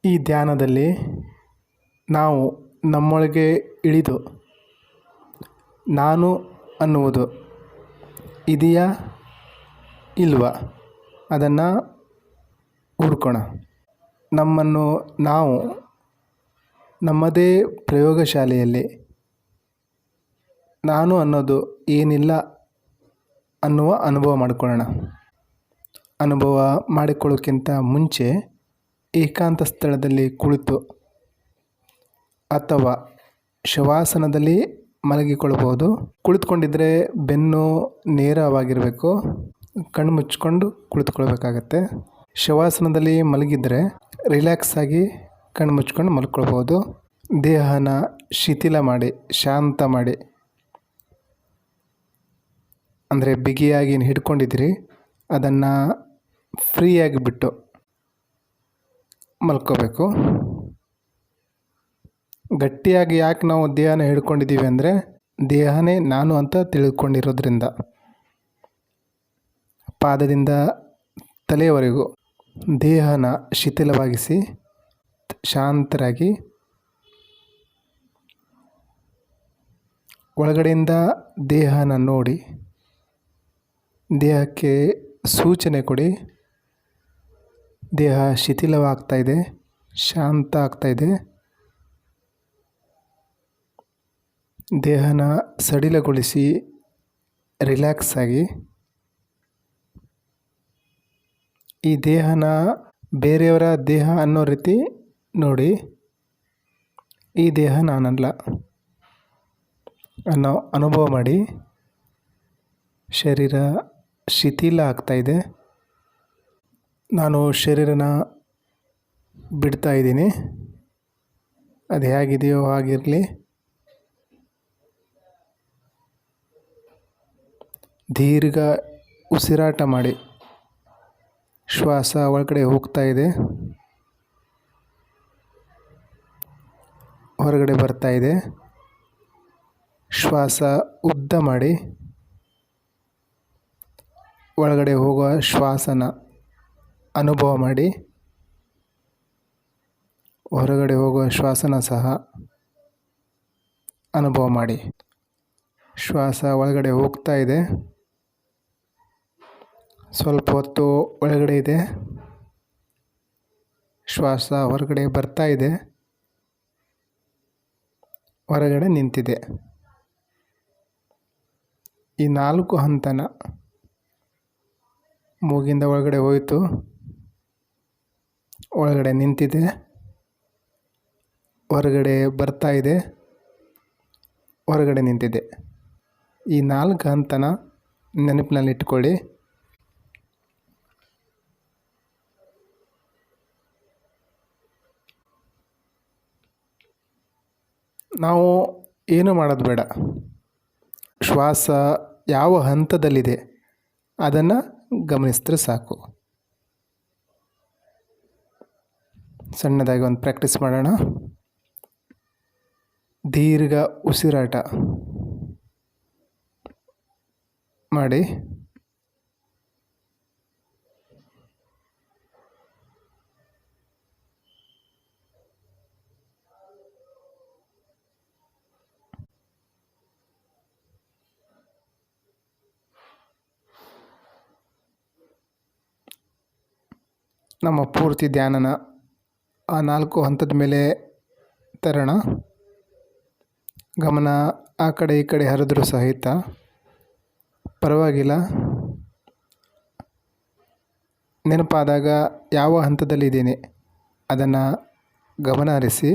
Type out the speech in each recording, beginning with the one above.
ಈ ಧ್ಯಾನದಲ್ಲಿ ನಾವು ನಮ್ಮೊಳಗೆ ಇಳಿದು ನಾನು ಅನ್ನುವುದು ಇದೆಯಾ ಇಲ್ವಾ ಅದನ್ನು ಹುಡ್ಕೋಣ. ನಮ್ಮನ್ನು ನಾವು ನಮ್ಮದೇ ಪ್ರಯೋಗಶಾಲೆಯಲ್ಲಿ ನಾನು ಅನ್ನೋದು ಏನಿಲ್ಲ ಅನ್ನುವ ಅನುಭವ ಮಾಡಿಕೊಳ್ಳೋಣ. ಅನುಭವ ಮಾಡಿಕೊಳ್ಳೋಕ್ಕಿಂತ ಮುಂಚೆ ಏಕಾಂತ ಸ್ಥಳದಲ್ಲಿ ಕುಳಿತು ಅಥವಾ ಶವಾಸನದಲ್ಲಿ ಮಲಗಿಕೊಳ್ಳಬಹುದು. ಕುಳಿತುಕೊಂಡಿದ್ದರೆ ಬೆನ್ನು ನೇರವಾಗಿರಬೇಕು, ಕಣ್ಣು ಮುಚ್ಕೊಂಡು ಕುಳಿತುಕೊಳ್ಬೇಕಾಗತ್ತೆ. ಶವಾಸನದಲ್ಲಿ ಮಲಗಿದರೆ ರಿಲ್ಯಾಕ್ಸ್ ಆಗಿ ಕಣ್ಣು ಮುಚ್ಕೊಂಡು ಮಲ್ಕೊಳ್ಬೋದು. ದೇಹನ ಶಿಥಿಲ ಮಾಡಿ ಶಾಂತ ಮಾಡಿ, ಅಂದರೆ ಬಿಗಿಯಾಗಿ ಹಿಡ್ಕೊಂಡಿದ್ದೀರಿ ಅದನ್ನು ಫ್ರೀಯಾಗಿ ಬಿಟ್ಟು ಮಲ್ಕೋಬೇಕು. ಗಟ್ಟಿಯಾಗಿ ಯಾಕೆ ನಾವು ದೇಹನ ಹಿಡ್ಕೊಂಡಿದ್ದೀವಿ ಅಂದರೆ ದೇಹನೇ ನಾನು ಅಂತ ತಿಳ್ಕೊಂಡಿರೋದ್ರಿಂದ ಪಾದದಿಂದ ತಲೆಯವರೆಗೂ ದೇಹನ ಶಿಥಿಲವಾಗಿಸಿ ಶಾಂತರಾಗಿ ಒಳಗಡೆಯಿಂದ ದೇಹನ ನೋಡಿ ದೇಹಕ್ಕೆ ಸೂಚನೆ ಕೊಡಿ. ದೇಹ ಶಿಥಿಲವಾಗ್ತಾಯಿದೆ, ಶಾಂತ ಆಗ್ತಾಯಿದೆ. ದೇಹನ ಸಡಿಲಗೊಳಿಸಿ ರಿಲ್ಯಾಕ್ಸ್ ಆಗಿ ಈ ದೇಹನ ಬೇರೆಯವರ ದೇಹ ಅನ್ನೋ ರೀತಿ ನೋಡಿ. ಈ ದೇಹ ನಾನಲ್ಲ ಅನ್ನೋ ಅನುಭವ ಮಾಡಿ. ಶರೀರ ಶಿಥಿಲ ಆಗ್ತಾಯಿದೆ, ನಾನು ಶರೀರನ ಬಿಡ್ತಾ ಇದ್ದೀನಿ. ಅದು ಹೇಗಿದೆಯೋ ಹಾಗಿರಲಿ. ದೀರ್ಘ ಉಸಿರಾಟ ಮಾಡಿ. ಶ್ವಾಸ ಒಳಗಡೆ ಹೋಗ್ತಾ ಇದೆ, ಹೊರಗಡೆ ಬರ್ತಾ ಇದೆ. ಶ್ವಾಸ ಉದ್ದ ಮಾಡಿ ಒಳಗಡೆ ಹೋಗುವ ಶ್ವಾಸನ ಅನುಭವ ಮಾಡಿ. ಹೊರಗಡೆ ಹೋಗುವ ಶ್ವಾಸನ ಸಹ ಅನುಭವ ಮಾಡಿ. ಶ್ವಾಸ ಒಳಗಡೆ ಹೋಗ್ತಾ ಇದೆ, ಸ್ವಲ್ಪ ಹೊತ್ತು ಒಳಗಡೆ ಇದೆ. ಶ್ವಾಸ ಹೊರಗಡೆ ಬರ್ತಾ ಇದೆ, ಹೊರಗಡೆ ನಿಂತಿದೆ. ಈ 4 ಹಂತನ ಮೂಗಿಂದ ಒಳಗಡೆ ಹೋಯಿತು, ಒಳಗಡೆ ನಿಂತಿದೆ, ಹೊರಗಡೆ ಬರ್ತಾ ಇದೆ, ಹೊರಗಡೆ ನಿಂತಿದೆ. ಈ 4 ಹಂತನ ನೆನಪಿನಲ್ಲಿ ಇಟ್ಕೊಳ್ಳಿ. ನಾವು ಏನು ಮಾಡೋದು ಬೇಡ. ಶ್ವಾಸ ಯಾವ ಹಂತದಲ್ಲಿದೆ ಅದನ್ನು ಗಮನಿಸಿದ್ರೆ ಸಾಕು. ಸಣ್ಣದಾಗಿ ಒಂದು ಪ್ರಾಕ್ಟೀಸ್ ಮಾಡೋಣ. ದೀರ್ಘ ಉಸಿರಾಟ ಮಾಡಿ. ನಮ್ಮ ಪೂರ್ತಿ ಧ್ಯಾನನ ಆ 4 ಹಂತದ ಮೇಲೆ ತರೋಣ. ಗಮನ ಆ ಕಡೆ ಈ ಕಡೆ ಹರಿದ್ರೂ ಸಹಿತ ಪರವಾಗಿಲ್ಲ. ನೆನಪಾದಾಗ ಯಾವ ಹಂತದಲ್ಲಿದ್ದೀನಿ ಅದನ್ನು ಗಮನ ಹರಿಸಿ.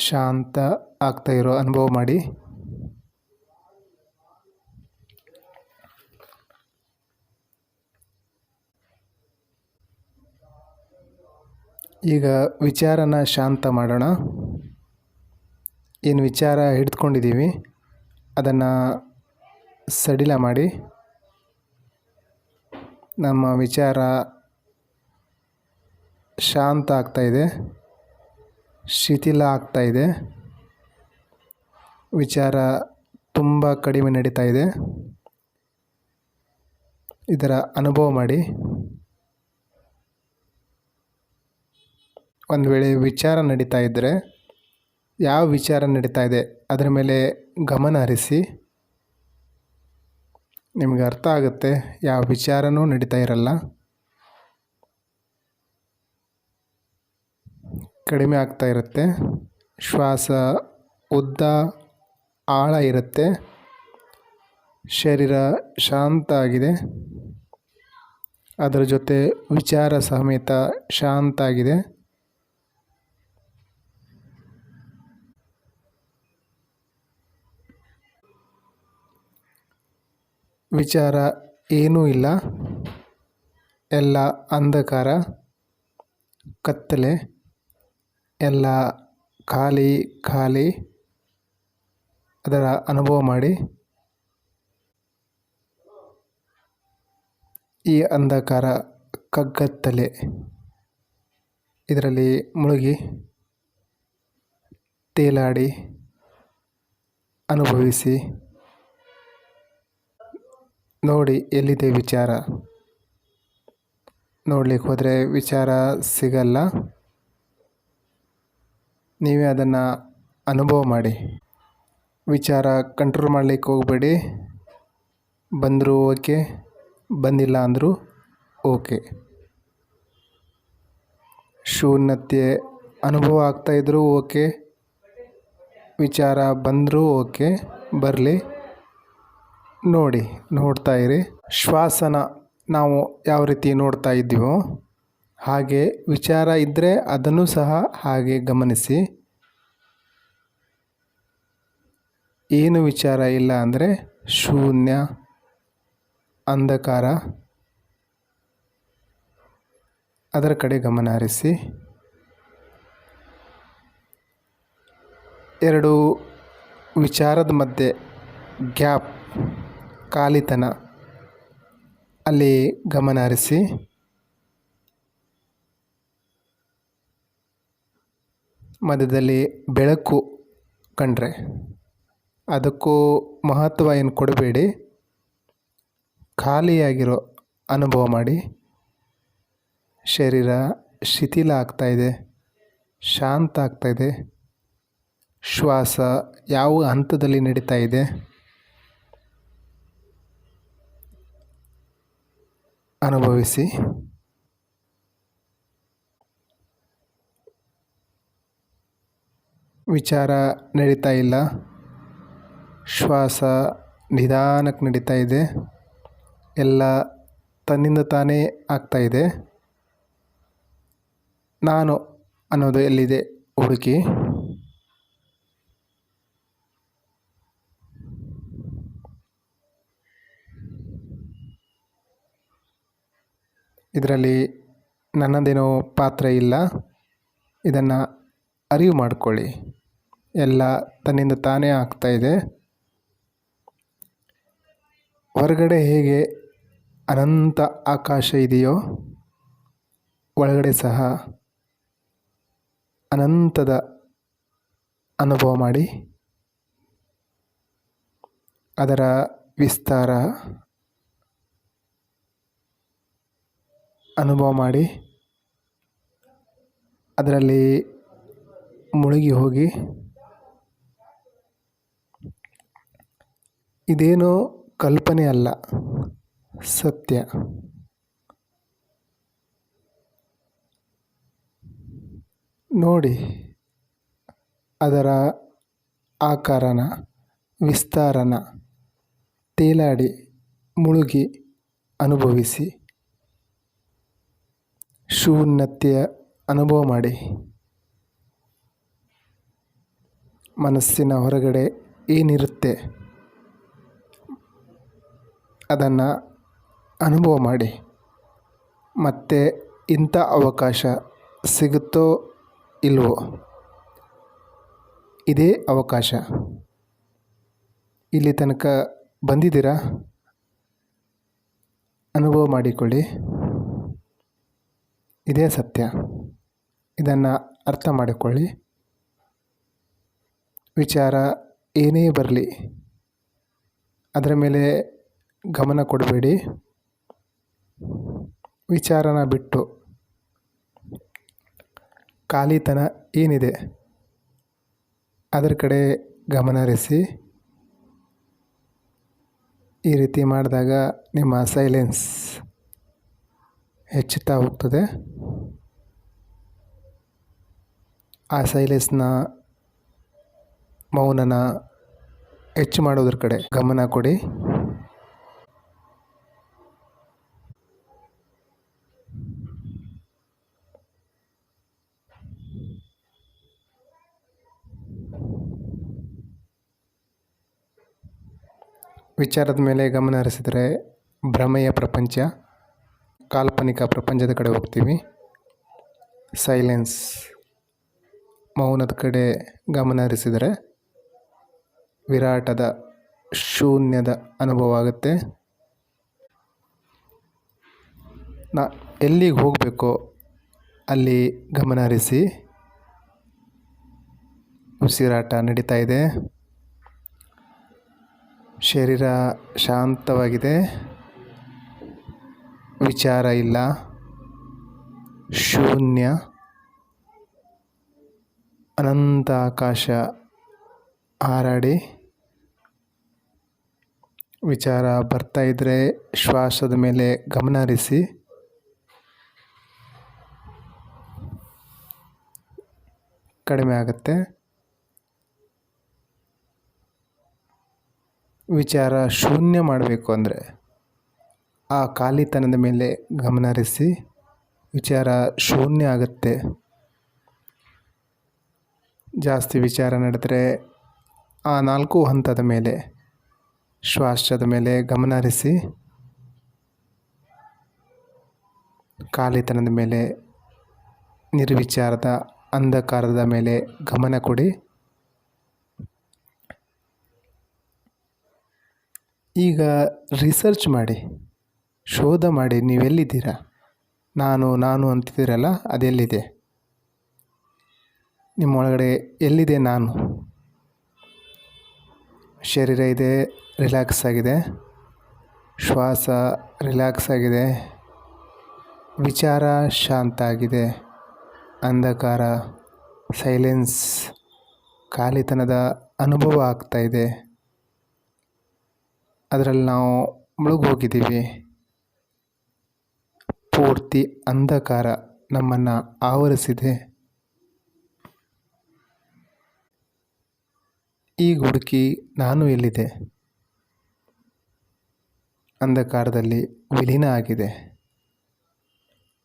ಶಾಂತ ಆಗ್ತಾ ಇರೋ ಅನುಭವ ಮಾಡಿ. ಈಗ ವಿಚಾರನ ಶಾಂತ ಮಾಡೋಣ. ಏನು ವಿಚಾರ ಹಿಡಿದುಕೊಂಡಿದ್ದೀವಿ ಅದನ್ನು ಸಡಿಲ ಮಾಡಿ ನಮ್ಮ ವಿಚಾರ ಶಾಂತ ಆಗ್ತಾಯಿದೆ, ಶಿಥಿಲ ಆಗ್ತಾಯಿದೆ, ವಿಚಾರ ತುಂಬ ಕಡಿಮೆ ನಡೀತಾ ಇದೆ. ಇದರ ಅನುಭವ ಮಾಡಿ. ಒಂದು ವೇಳೆ ವಿಚಾರ ನಡೀತಾ ಇದ್ದರೆ ಯಾವ ವಿಚಾರ ನಡೀತಾ ಇದೆ ಅದರ ಮೇಲೆ ಗಮನ ಹರಿಸಿ. ನಿಮಗೆ ಅರ್ಥ ಆಗುತ್ತೆ ಯಾವ ವಿಚಾರನೂ ನಡೀತಾ ಇರಲ್ಲ, ಕಡಿಮೆ ಆಗ್ತಾ ಇರುತ್ತೆ. ಶ್ವಾಸ ಉದ್ದ ಆಳ ಇರುತ್ತೆ. ಶರೀರ ಶಾಂತ ಆಗಿದೆ, ಅದರ ಜೊತೆ ವಿಚಾರ ಸಮೇತ ಶಾಂತ ಆಗಿದೆ. ವಿಚಾರ ಏನೂ ಇಲ್ಲ, ಎಲ್ಲ ಅಂಧಕಾರ, ಕತ್ತಲೆ, ಎಲ್ಲ ಖಾಲಿ ಖಾಲಿ. ಅದರ ಅನುಭವ ಮಾಡಿ. ಈ ಅಂಧಕಾರ ಕಗ್ಗತ್ತಲೆ ಇದರಲ್ಲಿ ಮುಳುಗಿ ತೇಲಾಡಿ ಅನುಭವಿಸಿ. ನೋಡಿ ಎಲ್ಲಿದೆ ವಿಚಾರ. ನೋಡ್ಲಿಕ್ಕೆ ಹೋದರೆ ವಿಚಾರ ಸಿಗಲ್ಲ. ನೀವೇ ಅದನ್ನು ಅನುಭವ ಮಾಡಿ. ವಿಚಾರ ಕಂಟ್ರೋಲ್ ಮಾಡಲಿಕ್ಕೆ ಹೋಗಬೇಡಿ. ಬಂದರೂ ಓಕೆ, ಬಂದಿಲ್ಲ ಅಂದರೂ ಓಕೆ. ಶೂನ್ಯತೆ ಅನುಭವ ಆಗ್ತಾಯಿದ್ರೂ ಓಕೆ, ವಿಚಾರ ಬಂದರೂ ಓಕೆ, ಬರಲಿ. ನೋಡ್ತಾ ಇರಿ. ಶ್ವಾಸನ ನಾವು ಯಾವ ರೀತಿ ನೋಡ್ತಾ ಇದ್ದೀವೋ ಹಾಗೆ ವಿಚಾರ ಇದ್ದರೆ ಅದನ್ನು ಸಹ ಹಾಗೆ ಗಮನಿಸಿ. ಏನು ವಿಚಾರ ಇಲ್ಲ ಅಂದರೆ ಶೂನ್ಯ, ಅಂಧಕಾರ, ಅದರ ಕಡೆ ಗಮನ ಹರಿಸಿ. ಎರಡು ವಿಚಾರದ ಮಧ್ಯೆ ಗ್ಯಾಪ್, ಖಾಲಿತನ, ಅಲ್ಲಿ ಗಮನ ಹರಿಸಿ. ಮಧ್ಯದಲ್ಲಿ ಬೆಳಕು ಕಂಡ್ರೆ ಅದಕ್ಕೂ ಮಹತ್ವ ಏನು ಕೊಡಬೇಡಿ. ಖಾಲಿಯಾಗಿರೋ ಅನುಭವ ಮಾಡಿ. ಶರೀರ ಶಿಥಿಲ ಆಗ್ತಾಯಿದೆ, ಶಾಂತ ಆಗ್ತಾಯಿದೆ. ಶ್ವಾಸ ಯಾವ ಹಂತದಲ್ಲಿ ನಡೀತಾ ಇದೆ, ಅನುಭವಿಸಿ. ವಿಚಾರ ನಡೀತಾ ಇಲ್ಲ, ಶ್ವಾಸ ನಿಧಾನಕ್ಕೆ ನಡೀತಾ ಇದೆ, ಎಲ್ಲ ತನ್ನಿಂದ ತಾನೇ ಆಗ್ತಾಯಿದೆ. ನಾನು ಅನ್ನೋದು ಎಲ್ಲಿದೆ ಹುಡುಕಿ. ಇದರಲ್ಲಿ ನನ್ನದೇನೋ ಪಾತ್ರ ಇಲ್ಲ. ಇದನ್ನು ಅರಿವು ಮಾಡಿಕೊಳ್ಳಿ. ಎಲ್ಲ ತನ್ನಿಂದ ತಾನೇ ಆಗ್ತಾಯಿದೆ. ಹೊರಗಡೆ ಹೇಗೆ ಅನಂತ ಆಕಾಶ ಇದೆಯೋ ಒಳಗಡೆ ಸಹ ಅನಂತದ ಅನುಭವ ಮಾಡಿ. ಅದರ ವಿಸ್ತಾರ ಅನುಭವ ಮಾಡಿ. ಅದರಲ್ಲಿ ಮುಳುಗಿ ಹೋಗಿ. ಇದೇನೋ ಕಲ್ಪನೆ ಅಲ್ಲ, ಸತ್ಯ. ನೋಡಿ ಅದರ ಆಕಾರನ, ವಿಸ್ತಾರನ ತೇಲಾಡಿ ಮುಳುಗಿ ಅನುಭವಿಸಿ. ಶೂನ್ಯತೆಯ ಅನುಭವ ಮಾಡಿ. ಮನಸ್ಸಿನ ಹೊರಗಡೆ ಏನಿರುತ್ತೆ ಅದನ್ನು ಅನುಭವ ಮಾಡಿ. ಮತ್ತೆ ಇಂಥ ಅವಕಾಶ ಸಿಗುತ್ತೋ ಇಲ್ವೋ, ಇದೇ ಅವಕಾಶ. ಇಲ್ಲಿ ತನಕ ಬಂದಿದ್ದೀರಾ? ಅನುಭವ ಮಾಡಿಕೊಳ್ಳಿ. ಇದೇ ಸತ್ಯ. ಇದನ್ನು ಅರ್ಥ ಮಾಡಿಕೊಳ್ಳಿ. ವಿಚಾರ ಏನೇ ಬರಲಿ ಅದರ ಮೇಲೆ ಗಮನ ಕೊಡಬೇಡಿ. ವಿಚಾರನ ಬಿಟ್ಟು ಖಾಲಿತನ ಏನಿದೆ ಅದರ ಕಡೆ ಗಮನ ಹರಿಸಿ. ಈ ರೀತಿ ಮಾಡಿದಾಗ ನಿಮ್ಮ ಸೈಲೆನ್ಸ್ ಹೆಚ್ಚುತ್ತಾ ಹೋಗ್ತದೆ. ಆ ಸೈಲೆನ್ಸ್ನ ಮೌನನ ಹೆಚ್ಚು ಮಾಡೋದ್ರ ಕಡೆ ಗಮನ ಕೊಡಿ. ವಿಚಾರದ ಮೇಲೆ ಗಮನ ಹರಿಸಿದರೆ ಭ್ರಮೆಯ ಪ್ರಪಂಚ, ಕಾಲ್ಪನಿಕ ಪ್ರಪಂಚದ ಕಡೆ ಹೋಗ್ತೀವಿ. ಸೈಲೆನ್ಸ್, ಮೌನದ ಕಡೆ ಗಮನ ಹರಿಸಿದರೆ ವಿರಾಟದ ಶೂನ್ಯದ ಅನುಭವ ಆಗುತ್ತೆ. ಎಲ್ಲಿಗೆ ಹೋಗಬೇಕೋ ಅಲ್ಲಿ ಗಮನ ಹರಿಸಿ. ಉಸಿರಾಟ ನಡೀತಾ ಇದೆ. ಶರೀರ ಶಾಂತವಾಗಿದೆ. ವಿಚಾರ ಇಲ್ಲ. ಶೂನ್ಯ. ಅನಂತ ಆಕಾಶ ಹಾರಾಡಿ. ವಿಚಾರ ಬರ್ತಾ ಇದ್ದರೆ ಶ್ವಾಸದ ಮೇಲೆ ಗಮನ ಹರಿಸಿ. ಕಡಿಮೆ ಆಗುತ್ತೆ. ವಿಚಾರ ಶೂನ್ಯ ಮಾಡಬೇಕು ಅಂದರೆ ಆ ಖಾಲಿತನದ ಮೇಲೆ ಗಮನ ಹರಿಸಿ. ವಿಚಾರ ಶೂನ್ಯ ಆಗುತ್ತೆ. ಜಾಸ್ತಿ ವಿಚಾರ ನಡೆದರೆ ಆ 4 ಹಂತದ ಮೇಲೆ ಶ್ವಾಸದ ಮೇಲೆ ಗಮನ ಹರಿಸಿ. ಖಾಲಿತನದ ಮೇಲೆ, ನಿರ್ವಿಚಾರದ ಅಂಧಕಾರದ ಮೇಲೆ ಗಮನ ಕೊಡಿ. ಈಗ ರಿಸರ್ಚ್ ಮಾಡಿ, ಶೋಧ ಮಾಡಿ. ನೀವೆಲ್ಲಿದ್ದೀರಾ? ನಾನು ಅಂತಿದ್ದೀರಲ್ಲ, ಅದೆಲ್ಲಿದೆ? ನಿಮ್ಮೊಳಗಡೆ ಎಲ್ಲಿದೆ ನಾನು? ಶರೀರ ಇದೆ, ರಿಲ್ಯಾಕ್ಸ್ ಆಗಿದೆ. ಶ್ವಾಸ ರಿಲ್ಯಾಕ್ಸ್ ಆಗಿದೆ. ವಿಚಾರ ಶಾಂತ ಆಗಿದೆ. ಅಂಧಕಾರ, ಸೈಲೆನ್ಸ್, ಖಾಲಿತನದ ಅನುಭವ ಆಗ್ತಾಯಿದೆ. ಅದರಲ್ಲಿ ನಾವು ಮುಳುಗೋಗಿದ್ದೀವಿ. ಪೂರ್ತಿ ಅಂಧಕಾರ ನಮ್ಮನ್ನು ಆವರಿಸಿದೆ. ಈಗ ಹುಡುಕಿ ನಾನು ಎಲ್ಲಿದೆ? ಅಂಧಕಾರದಲ್ಲಿ ವಿಲೀನ ಆಗಿದೆ.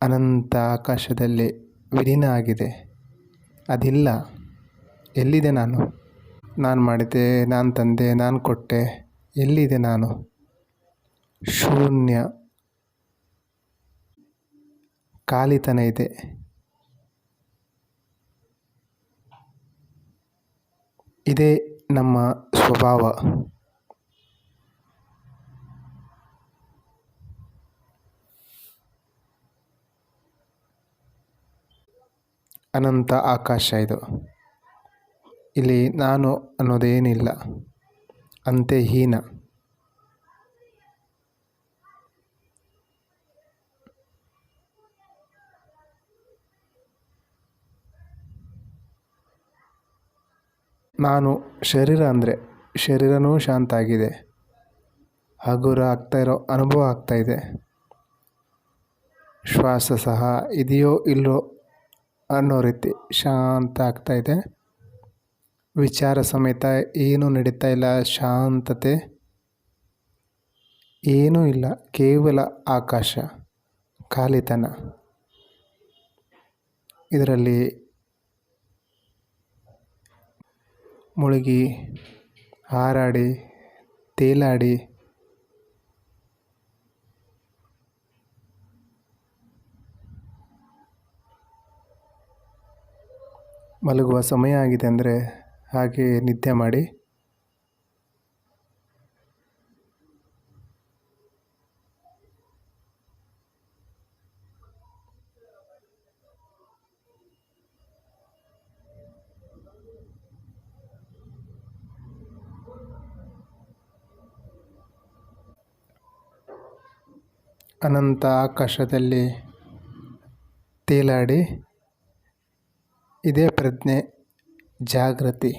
ಅನಂತ ಆಕಾಶದಲ್ಲಿ ವಿಲೀನ ಆಗಿದೆ. ಅದಿಲ್ಲ. ಎಲ್ಲಿದೆ ನಾನು? ನಾನು ಮಾಡಿದೆ, ನಾನು ತಂದೆ, ನಾನು ಕೊಟ್ಟೆ. ಎಲ್ಲಿದೆ ನಾನು? ಶೂನ್ಯ. ಖಾಲಿತನ ಇದೆ. ಇದೇ ನಮ್ಮ ಸ್ವಭಾವ. ಅನಂತ ಆಕಾಶ ಇದು. ಇಲ್ಲಿ ನಾನು ಅನ್ನೋದೇನಿಲ್ಲ. ಅಂತೇಹೀನ. ನಾನು ಶರೀರ ಅಂದರೆ ಶರೀರನೂ ಶಾಂತ ಆಗಿದೆ. ಹಗುರ ಆಗ್ತಾಯಿರೋ ಅನುಭವ ಆಗ್ತಾಯಿದೆ. ಶ್ವಾಸ ಸಹ ಇದೆಯೋ ಇಲ್ಲೋ ಅನ್ನೋ ರೀತಿ ಶಾಂತ ಆಗ್ತಾಯಿದೆ. ವಿಚಾರ ಸಮೇತ ಏನೂ ನಡೀತಾ ಇಲ್ಲ. ಶಾಂತತೆ. ಏನೂ ಇಲ್ಲ. ಕೇವಲ ಆಕಾಶ, ಖಾಲಿತನ. ಇದರಲ್ಲಿ ಮುಳುಗಿ ಹಾರಾಡಿ ತೇಲಾಡಿ ಮಲಗುವ ಸಮಯ ಆಗಿದೆ ಅಂದರೆ ಹಾಗೆ ನಿದ್ದೆ ಮಾಡಿ. ಅನಂತ ಆಕಾಶದಲ್ಲಿ ತೇಲಾಡಿ ಇದೇ ಪ್ರಜ್ಞೆ ಜಾಗೃತಿ.